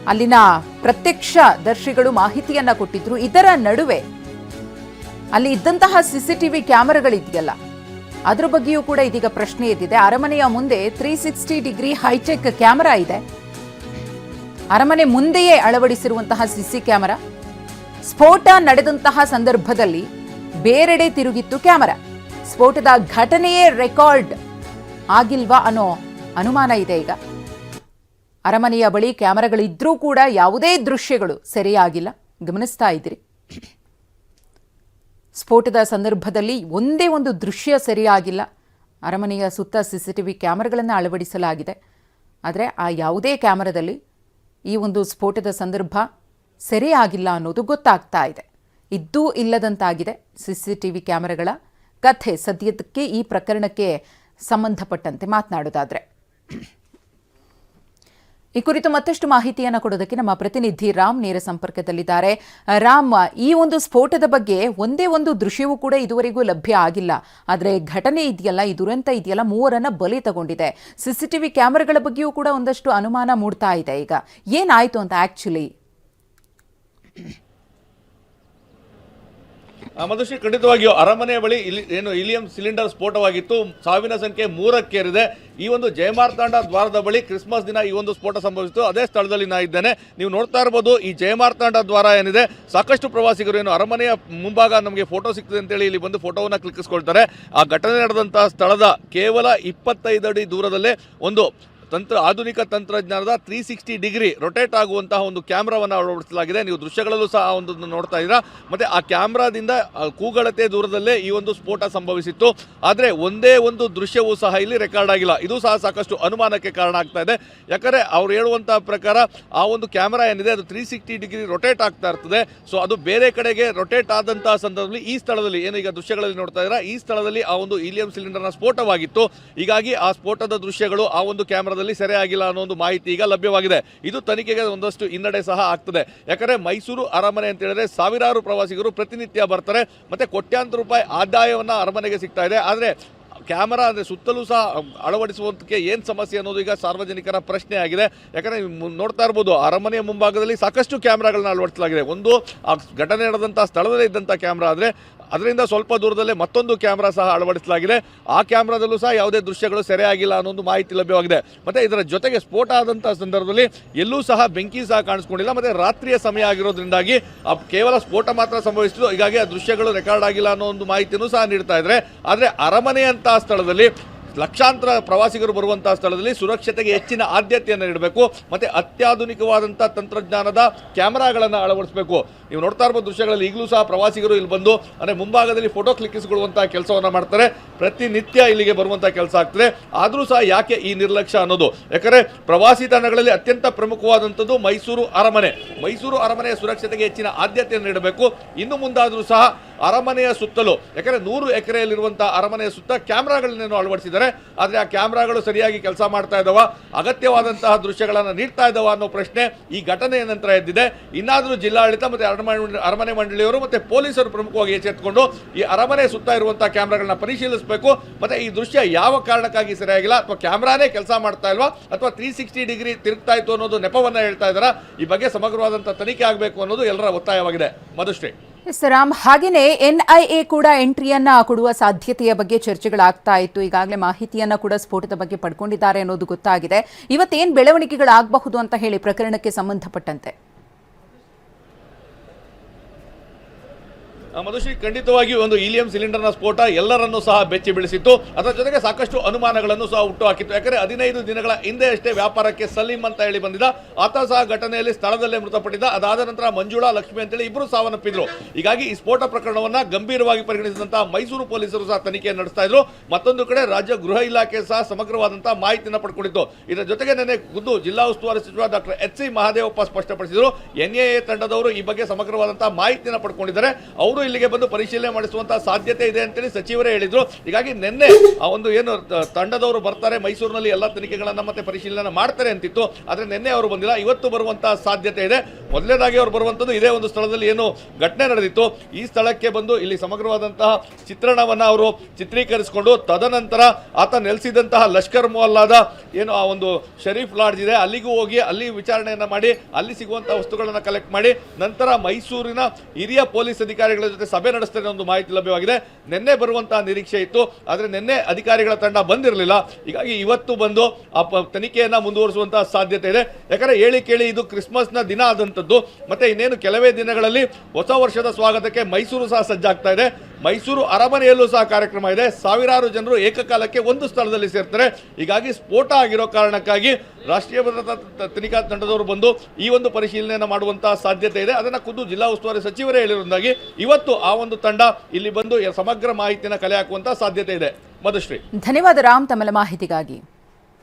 ಅಲ್ಲಿನ ಪ್ರತ್ಯಕ್ಷ ದರ್ಶಿಗಳು ಮಾಹಿತಿಯನ್ನ ಕೊಟ್ಟಿದ್ರು. ಇದರ ನಡುವೆ ಅಲ್ಲಿ ಇದ್ದಂತಹ ಸಿಸಿಟಿವಿ ಕ್ಯಾಮೆರಾಗಳಿದೆಯಲ್ಲ, ಅದ್ರ ಬಗ್ಗೆಯೂ ಕೂಡ ಇದೀಗ ಪ್ರಶ್ನೆ ಎದ್ದಿದೆ. ಅರಮನೆಯ ಮುಂದೆ 360 ಡಿಗ್ರಿ ಹೈಟೆಕ್ ಕ್ಯಾಮೆರಾ ಇದೆ. ಅರಮನೆ ಮುಂದೆಯೇ ಅಳವಡಿಸಿರುವಂತಹ ಸಿಸಿ ಕ್ಯಾಮೆರಾ. ಸ್ಫೋಟ ನಡೆದಂತಹ ಸಂದರ್ಭದಲ್ಲಿ ಬೇರೆಡೆ ತಿರುಗಿತ್ತು ಕ್ಯಾಮೆರಾ. ಸ್ಫೋಟದ ಘಟನೆಯೇ ರೆಕಾರ್ಡ್ ಆಗಿಲ್ವಾ ಅನ್ನೋ ಅನುಮಾನ ಇದೆ. ಈಗ ಅರಮನೆಯ ಬಳಿ ಕ್ಯಾಮೆರಾಗಳಿದ್ರೂ ಕೂಡ ಯಾವುದೇ ದೃಶ್ಯಗಳು ಸರಿಯಾಗಿಲ್ಲ. ಗಮನಿಸ್ತಾ ಇದ್ದೀರಿ, ಸ್ಫೋಟದ ಸಂದರ್ಭದಲ್ಲಿ ಒಂದೇ ಒಂದು ದೃಶ್ಯ ಸರಿಯಾಗಿಲ್ಲ. ಅರಮನೆಯ ಸುತ್ತ ಸಿಸಿಟಿವಿ ಕ್ಯಾಮೆರಾಗಳನ್ನು ಅಳವಡಿಸಲಾಗಿದೆ. ಆದರೆ ಆ ಯಾವುದೇ ಕ್ಯಾಮೆರಾದಲ್ಲಿ ಈ ಒಂದು ಸ್ಫೋಟದ ಸಂದರ್ಭ ಸರಿಯಾಗಿಲ್ಲ ಅನ್ನೋದು ಗೊತ್ತಾಗ್ತಾ ಇದೆ. ಇದ್ದೂ ಇಲ್ಲದಂತಾಗಿದೆ ಸಿಸಿಟಿವಿ ಕ್ಯಾಮೆರಾಗಳ ಕಥೆ. ಸದ್ಯಕ್ಕೆ ಈ ಪ್ರಕರಣಕ್ಕೆ ಸಂಬಂಧಪಟ್ಟಂತೆ ಮಾತನಾಡೋದಾದ್ರೆ, ಈ ಕುರಿತು ಮತ್ತಷ್ಟು ಮಾಹಿತಿಯನ್ನು ಕೊಡೋದಕ್ಕೆ ನಮ್ಮ ಪ್ರತಿನಿಧಿ ರಾಮ್ ನೇರ ಸಂಪರ್ಕದಲ್ಲಿದ್ದಾರೆ. ರಾಮ್, ಈ ಒಂದು ಸ್ಫೋಟದ ಬಗ್ಗೆ ಒಂದೇ ಒಂದು ದೃಶ್ಯವೂ ಕೂಡ ಇದುವರೆಗೂ ಲಭ್ಯ ಆಗಿಲ್ಲ. ಆದರೆ ಘಟನೆ ಇದೆಯಲ್ಲ, ಈ ದುರಂತ ಇದೆಯಲ್ಲ, ಮೂವರನ್ನ ಬಲಿ ತಗೊಂಡಿದೆ. ಸಿಸಿಟಿವಿ ಕ್ಯಾಮೆರಾಗಳ ಬಗ್ಗೆಯೂ ಕೂಡ ಒಂದಷ್ಟು ಅನುಮಾನ ಮೂಡ್ತಾ ಇದೆ. ಈಗ ಏನಾಯ್ತು ಅಂತ ಆಕ್ಚುಲಿ? ಮಧುಶ್ರೀ, ಖಂಡಿತವಾಗಿಯೂ ಅರಮನೆಯ ಬಳಿ ಹೀಲಿಯಂ ಸಿಲಿಂಡರ್ ಸ್ಫೋಟವಾಗಿತ್ತು. ಸಾವಿನ ಸಂಖ್ಯೆ 3ಕ್ಕೇರಿದೆ. ಈ ಒಂದು ಜಯಮಾರ್ತಾಂಡ ದ್ವಾರದ ಬಳಿ ಕ್ರಿಸ್ಮಸ್ ದಿನ ಈ ಒಂದು ಸ್ಫೋಟ ಸಂಭವಿಸಿತು. ಅದೇ ಸ್ಥಳದಲ್ಲಿ ನಾ ಇದ್ದೇನೆ. ನೀವು ನೋಡ್ತಾ ಇರಬಹುದು, ಈ ಜಯಮಾರ್ತಾಂಡ ದ್ವಾರ ಏನಿದೆ, ಸಾಕಷ್ಟು ಪ್ರವಾಸಿಗರು ಏನು ಅರಮನೆಯ ಮುಂಭಾಗ ನಮಗೆ ಫೋಟೋ ಸಿಗ್ತದೆ ಅಂತೇಳಿ ಇಲ್ಲಿ ಬಂದು ಫೋಟೋವನ್ನು ಕ್ಲಿಕ್ಕಿಸ್ಕೊಳ್ತಾರೆ. ಆ ಘಟನೆ ನಡೆದಂತಹ ಸ್ಥಳದ ಕೇವಲ 25 ಅಡಿ ದೂರದಲ್ಲೇ ಒಂದು ಆಧುನಿಕ ತಂತ್ರಜ್ಞಾನದ 360 ಡಿಗ್ರಿ ರೊಟೇಟ್ ಆಗುವಂತಹ ಒಂದು ಕ್ಯಾಮ್ರಾವನ್ನು ಅಳವಡಿಸಲಾಗಿದೆ. ನೀವು ದೃಶ್ಯಗಳಲ್ಲೂ ಸಹ ಒಂದು ನೋಡ್ತಾ ಇದ್ದೀರಾ. ಮತ್ತೆ ಆ ಕ್ಯಾಮ್ರಾದಿಂದ ಕೂಗಳತೆ ದೂರದಲ್ಲೇ ಈ ಒಂದು ಸ್ಫೋಟ ಸಂಭವಿಸಿತ್ತು. ಆದರೆ ಒಂದೇ ಒಂದು ದೃಶ್ಯವೂ ಸಹ ಇಲ್ಲಿ ರೆಕಾರ್ಡ್ ಆಗಿಲ್ಲ. ಇದು ಸಹ ಸಾಕಷ್ಟು ಅನುಮಾನಕ್ಕೆ ಕಾರಣ ಆಗ್ತಾ ಇದೆ. ಯಾಕಂದರೆ ಅವ್ರು ಹೇಳುವಂತಹ ಪ್ರಕಾರ ಆ ಒಂದು ಕ್ಯಾಮ್ರಾ ಏನಿದೆ ಅದು 360 ಡಿಗ್ರಿ ರೊಟೇಟ್ ಆಗ್ತಾ ಇರ್ತದೆ. ಸೊ ಅದು ಬೇರೆ ಕಡೆಗೆ ರೊಟೇಟ್ ಆದಂತಹ ಸಂದರ್ಭದಲ್ಲಿ ಈ ಸ್ಥಳದಲ್ಲಿ ಏನು ಈಗ ದೃಶ್ಯಗಳಲ್ಲಿ ನೋಡ್ತಾ ಇದ್ದೀರಾ, ಈ ಸ್ಥಳದಲ್ಲಿ ಆ ಒಂದು ಹೀಲಿಯಂ ಸಿಲಿಂಡರ್ನ ಸ್ಫೋಟವಾಗಿತ್ತು. ಹೀಗಾಗಿ ಆ ಸ್ಫೋಟದ ದೃಶ್ಯಗಳು ಆ ಒಂದು ಕ್ಯಾಮ್ರಾ ಸೆರೆ ಆಗಿಲ್ಲ ಅನ್ನೋ ಒಂದು ಮಾಹಿತಿ ಈಗ ಲಭ್ಯವಾಗಿದೆ. ಇದು ತನಿಖೆಗೆ ಒಂದಷ್ಟು ಹಿನ್ನಡೆ ಸಹ ಆಗ್ತದೆ. ಯಾಕಂದ್ರೆ ಮೈಸೂರು ಅರಮನೆ ಅಂತ ಹೇಳಿದ್ರೆ ಸಾವಿರಾರು ಪ್ರವಾಸಿಗರು ಪ್ರತಿನಿತ್ಯ ಬರ್ತಾರೆ. ಮತ್ತೆ ಕೋಟ್ಯಾಂತರ ರೂಪಾಯಿ ಆದಾಯವನ್ನ ಅರಮನೆಗೆ ಸಿಗ್ತಾ ಇದೆ. ಆದ್ರೆ ಕ್ಯಾಮರಾ ಅಂದರೆ ಸುತ್ತಲೂ ಸಹ ಅಳವಡಿಸುವಂತಕ್ಕೆ ಏನು ಸಮಸ್ಯೆ ಅನ್ನೋದು ಈಗ ಸಾರ್ವಜನಿಕರ ಪ್ರಶ್ನೆ ಆಗಿದೆ. ಯಾಕಂದರೆ ನೋಡ್ತಾ ಇರ್ಬೋದು, ಅರಮನೆಯ ಮುಂಭಾಗದಲ್ಲಿ ಸಾಕಷ್ಟು ಕ್ಯಾಮ್ರಾಗಳನ್ನ ಅಳವಡಿಸಲಾಗಿದೆ. ಒಂದು ಆ ಘಟನೆ ನಡೆದಂಥ ಸ್ಥಳದಲ್ಲೇ ಇದ್ದಂಥ ಕ್ಯಾಮ್ರಾ ಆದರೆ ಅದರಿಂದ ಸ್ವಲ್ಪ ದೂರದಲ್ಲೇ ಮತ್ತೊಂದು ಕ್ಯಾಮ್ರಾ ಸಹ ಅಳವಡಿಸಲಾಗಿದೆ. ಆ ಕ್ಯಾಮ್ರಾದಲ್ಲೂ ಸಹ ಯಾವುದೇ ದೃಶ್ಯಗಳು ಸೆರೆಯಾಗಿಲ್ಲ ಅನ್ನೋ ಮಾಹಿತಿ ಲಭ್ಯವಾಗಿದೆ. ಮತ್ತು ಇದರ ಜೊತೆಗೆ ಸ್ಫೋಟ ಆದಂಥ ಸಂದರ್ಭದಲ್ಲಿ ಎಲ್ಲೂ ಸಹ ಬೆಂಕಿ ಸಹ ಕಾಣಿಸ್ಕೊಂಡಿಲ್ಲ. ಮತ್ತು ರಾತ್ರಿಯ ಸಮಯ ಆಗಿರೋದ್ರಿಂದಾಗಿ ಕೇವಲ ಸ್ಫೋಟ ಮಾತ್ರ ಸಂಭವಿಸಿತು. ಹೀಗಾಗಿ ಆ ದೃಶ್ಯಗಳು ರೆಕಾರ್ಡ್ ಆಗಿಲ್ಲ ಅನ್ನೋ ಒಂದು ಮಾಹಿತಿಯೂ ಸಹ ನೀಡ್ತಾ ಇದ್ದಾರೆ. ಆದರೆ ಅರಮನೆಯಂತಹ ಸ್ಥಳದಲ್ಲಿ ಲಕ್ಷಾಂತರ ಪ್ರವಾಸಿಗರು ಬರುವಂತಹ ಸ್ಥಳದಲ್ಲಿ ಸುರಕ್ಷತೆಗೆ ಹೆಚ್ಚಿನ ಆದ್ಯತೆಯನ್ನು ನೀಡಬೇಕು. ಮತ್ತು ಅತ್ಯಾಧುನಿಕವಾದಂಥ ತಂತ್ರಜ್ಞಾನದ ಕ್ಯಾಮರಾಗಳನ್ನು ಅಳವಡಿಸಬೇಕು. ನೀವು ನೋಡ್ತಾ ಇರ್ಬೋದು ದೃಶ್ಯಗಳಲ್ಲಿ ಈಗಲೂ ಸಹ ಪ್ರವಾಸಿಗರು ಇಲ್ಲಿ ಬಂದು ಅಂದರೆ ಮುಂಭಾಗದಲ್ಲಿ ಫೋಟೋ ಕ್ಲಿಕ್ಕಿಸಿಕೊಳ್ಳುವಂಥ ಕೆಲಸವನ್ನು ಮಾಡ್ತಾರೆ. ಪ್ರತಿನಿತ್ಯ ಇಲ್ಲಿಗೆ ಬರುವಂಥ ಕೆಲಸ ಆಗ್ತದೆ. ಆದರೂ ಸಹ ಯಾಕೆ ಈ ನಿರ್ಲಕ್ಷ್ಯ ಅನ್ನೋದು? ಯಾಕಂದರೆ ಪ್ರವಾಸಿ ತಾಣಗಳಲ್ಲಿ ಅತ್ಯಂತ ಪ್ರಮುಖವಾದಂಥದ್ದು ಮೈಸೂರು ಅರಮನೆ. ಮೈಸೂರು ಅರಮನೆಯ ಸುರಕ್ಷತೆಗೆ ಹೆಚ್ಚಿನ ಆದ್ಯತೆಯನ್ನು ನೀಡಬೇಕು. ಇನ್ನು ಮುಂದಾದರೂ ಸಹ ಅರಮನೆಯ ಸುತ್ತಲೂ, ಯಾಕಂದರೆ 100 ಎಕರೆಯಲ್ಲಿರುವಂಥ ಅರಮನೆಯ ಸುತ್ತ ಕ್ಯಾಮ್ರಾಗಳನ್ನೇನು ಅಳವಡಿಸಿದ್ದಾರೆ. ಆದರೆ ಆ ಕ್ಯಾಮ್ರಾಗಳು ಸರಿಯಾಗಿ ಕೆಲಸ ಮಾಡ್ತಾ ಇದ್ದಾವ, ಅಗತ್ಯವಾದಂತಹ ದೃಶ್ಯಗಳನ್ನು ನೀಡ್ತಾ ಇದ್ದಾವ ಅನ್ನೋ ಪ್ರಶ್ನೆ ಈ ಘಟನೆಯ ನಂತರ ಎದ್ದಿದೆ. ಇನ್ನಾದರೂ ಜಿಲ್ಲಾಡಳಿತ ಮತ್ತು ಅರಮನೆ ಮಂಡಳಿಯವರು ಮತ್ತು ಪೊಲೀಸರು ಪ್ರಮುಖವಾಗಿ ಎಚ್ಚೆತ್ತುಕೊಂಡು ಈ ಅರಮನೆ ಸುತ್ತ ಇರುವಂತಹ ಕ್ಯಾಮ್ರಾಗಳನ್ನ ಪರಿಶೀಲಿಸಬೇಕು. ಮತ್ತು ಈ ದೃಶ್ಯ ಯಾವ ಕಾರಣಕ್ಕಾಗಿ ಸರಿಯಾಗಿಲ್ಲ, ಅಥವಾ ಕ್ಯಾಮ್ರಾನೇ ಕೆಲಸ ಮಾಡ್ತಾ ಇಲ್ವಾ, ಅಥವಾ 360 ಡಿಗ್ರಿ ತಿರುಗ್ತಾ ಇತ್ತು ಅನ್ನೋದು ನೆಪವನ್ನು ಹೇಳ್ತಾ ಇದ್ದಾರಾ, ಈ ಬಗ್ಗೆ ಸಮಗ್ರವಾದಂಥ ತನಿಖೆ ಆಗಬೇಕು ಅನ್ನೋದು ಎಲ್ಲರ ಒತ್ತಾಯವಾಗಿದೆ. ಮಧುಶ್ರೀ. ರಾಮ್, ಹಾಗೇನೆ NIA ಕೂಡ ಎಂಟ್ರಿಯನ್ನ ಕೊಡುವ ಸಾಧ್ಯತೆಯ ಬಗ್ಗೆ ಚರ್ಚೆಗಳಾಗ್ತಾ ಇತ್ತು. ಈಗಾಗಲೇ ಮಾಹಿತಿಯನ್ನ ಕೂಡ ಸ್ಫೋಟದ ಬಗ್ಗೆ ಪಡ್ಕೊಂಡಿದ್ದಾರೆ ಅನ್ನೋದು ಗೊತ್ತಾಗಿದೆ. ಇವತ್ತೇನು ಬೆಳವಣಿಗೆಗಳಾಗಬಹುದು ಅಂತ ಹೇಳಿ ಪ್ರಕರಣಕ್ಕೆ ಸಂಬಂಧಪಟ್ಟಂತೆ? ಮಧುಶ್ರೀ, ಖಂಡಿತವಾಗಿಯೂ ಒಂದು ಹೀಲಿಯಂ ಸಿಲಿಂಡರ್ನ ಸ್ಫೋಟ ಎಲ್ಲರನ್ನೂ ಸಹ ಬೆಚ್ಚಿ ಬೀಳಿಸಿತ್ತು. ಅದರ ಜೊತೆಗೆ ಸಾಕಷ್ಟು ಅನುಮಾನಗಳನ್ನು ಸಹ ಹುಟ್ಟು ಹಾಕಿತ್ತು. ಯಾಕಂದರೆ 15 ದಿನಗಳ ಹಿಂದೆ ಅಷ್ಟೇ ವ್ಯಾಪಾರಕ್ಕೆ ಸಲೀಂ ಅಂತ ಹೇಳಿ ಬಂದಿದ್ದ ಆತ ಸಹ ಘಟನೆಯಲ್ಲಿ ಸ್ಥಳದಲ್ಲೇ ಮೃತಪಟ್ಟಿದ್ದ. ಅದಾದ ನಂತರ ಮಂಜುಳಾ, ಲಕ್ಷ್ಮಿ ಅಂತೇಳಿ ಇಬ್ಬರು ಸಾವನ್ನಪ್ಪಿದ್ರು. ಹೀಗಾಗಿ ಈ ಸ್ಫೋಟ ಪ್ರಕರಣವನ್ನು ಗಂಭೀರವಾಗಿ ಪರಿಗಣಿಸಿದಂತಹ ಮೈಸೂರು ಪೊಲೀಸರು ಸಹ ತನಿಖೆ ನಡೆಸ್ತಾ ಇದ್ರು. ಮತ್ತೊಂದು ಕಡೆ ರಾಜ್ಯ ಗೃಹ ಇಲಾಖೆ ಸಹ ಸಮಗ್ರವಾದಂತಹ ಮಾಹಿತಿಯನ್ನು ಪಡ್ಕೊಂಡಿತ್ತು. ಇದರ ಜೊತೆಗೆ ನಿನ್ನೆ ಖುದ್ದು ಜಿಲ್ಲಾ ಉಸ್ತುವಾರಿ ಸಚಿವ ಡಾಕ್ಟರ್ HC ಮಹದೇವಪ್ಪ ಸ್ಪಷ್ಟಪಡಿಸಿದರು, NIA ತಂಡದವರು ಈ ಬಗ್ಗೆ ಸಮಗ್ರವಾದಂತಹ ಮಾಹಿತಿಯನ್ನು ಪಡ್ಕೊಂಡಿದ್ದಾರೆ. ಅವರು ಇಲ್ಲಿಗೆ ಬಂದು ಪರಿಶೀಲನೆ ಮಾಡಿಸುವಂತಹ ಸಾಧ್ಯತೆ ಇದೆ ಅಂತೇಳಿ ಸಚಿವರೇ ಹೇಳಿದ್ರು. ಹೀಗಾಗಿ ನಿನ್ನೆ ಆ ಒಂದು ಏನು ತಂಡದವರು ಬರ್ತಾರೆ ಮೈಸೂರಿನಲ್ಲಿ ಎಲ್ಲ ತನಿಖೆಗಳನ್ನ ಮತ್ತೆ ಪರಿಶೀಲನೆ ಮಾಡ್ತಾರೆ ಅಂತಿತ್ತು. ಆದ್ರೆ ನಿನ್ನೆ ಅವರು ಬಂದಿಲ್ಲ. ಇವತ್ತು ಬರುವಂತಹ ಸಾಧ್ಯತೆ ಇದೆ. ಮೊದಲನೇದಾಗಿ ಅವರು ಬರುವಂಥದ್ದು ಇದೇ ಒಂದು ಸ್ಥಳದಲ್ಲಿ ಏನು ಘಟನೆ ನಡೆದಿತ್ತು ಈ ಸ್ಥಳಕ್ಕೆ ಬಂದು ಇಲ್ಲಿ ಸಮಗ್ರವಾದಂತಹ ಚಿತ್ರಣವನ್ನ ಅವರು ಚಿತ್ರೀಕರಿಸಿಕೊಂಡು ತದನಂತರ ಆತ ನೆಲೆಸಿದಂತಹ ಲಷ್ಕರ್ ಮೊಹಲ್ಲಾದ ಏನು ಆ ಒಂದು ಶರೀಫ್ ಲಾಡ್ಜ್ ಇದೆ ಅಲ್ಲಿಗೂ ಹೋಗಿ ಅಲ್ಲಿ ವಿಚಾರಣೆಯನ್ನ ಮಾಡಿ ಅಲ್ಲಿ ಸಿಗುವಂತಹ ವಸ್ತುಗಳನ್ನ ಕಲೆಕ್ಟ್ ಮಾಡಿ ನಂತರ ಮೈಸೂರಿನ ಹಿರಿಯ ಪೊಲೀಸ್ ಅಧಿಕಾರಿಗಳ ಜೊತೆ ಸಭೆ ನಡೆಸ್ತಾರೆ ಒಂದು ಮಾಹಿತಿ ಲಭ್ಯವಾಗಿದೆ. ನಿನ್ನೆ ಬರುವಂತಹ ನಿರೀಕ್ಷೆ ಇತ್ತು, ಆದರೆ ನಿನ್ನೆ ಅಧಿಕಾರಿಗಳ ತಂಡ ಬಂದಿರಲಿಲ್ಲ. ಹೀಗಾಗಿ ಇವತ್ತು ಬಂದು ಆ ತನಿಖೆಯನ್ನ ಮುಂದುವರಿಸುವಂತಹ ಸಾಧ್ಯತೆ ಇದೆ. ಯಾಕಂದ್ರೆ ಹೇಳಿ ಕೇಳಿ ಇದು ಕ್ರಿಸ್ಮಸ್ನ ದಿನ ಆದಂಥದ್ದು, ಮತ್ತೆ ಇನ್ನೇನು ಕೆಲವೇ ದಿನಗಳಲ್ಲಿ ಹೊಸ ವರ್ಷದ ಸ್ವಾಗತಕ್ಕೆ ಮೈಸೂರು ಸಹ ಸಜ್ಜಾಗ್ತಾ ಇದೆ. ಮೈಸೂರು ಅರಮನೆಯಲ್ಲೂ ಸಹ ಕಾರ್ಯಕ್ರಮ ಇದೆ. ಸಾವಿರಾರು ಜನರು ಏಕಕಾಲಕ್ಕೆ ಒಂದು ಸ್ಥಳದಲ್ಲಿ ಸೇರ್ತಾರೆ. ಹೀಗಾಗಿ ಸ್ಫೋಟ ಆಗಿರೋ ಕಾರಣಕ್ಕಾಗಿ ರಾಷ್ಟ್ರೀಯ ಭದ್ರತಾ ತನಿಖಾ ತಂಡದವರು ಬಂದು ಈ ಒಂದು ಪರಿಶೀಲನೆಯನ್ನು ಮಾಡುವಂತಹ ಸಾಧ್ಯತೆ ಇದೆ. ಅದನ್ನ ಖುದ್ದು ಜಿಲ್ಲಾ ಉಸ್ತುವಾರಿ ಸಚಿವರೇ ಹೇಳಿರುವುದಾಗಿ ಇವತ್ತು ಆ ಒಂದು ತಂಡ ಇಲ್ಲಿ ಬಂದು ಸಮಗ್ರ ಮಾಹಿತಿಯನ್ನು ಕಲೆ ಹಾಕುವಂತಹ ಸಾಧ್ಯತೆ ಇದೆ. ಮಧುಶ್ರೀ, ಧನ್ಯವಾದ ರಾಮ್ ತಮ್ಮ ಮಾಹಿತಿಗಾಗಿ.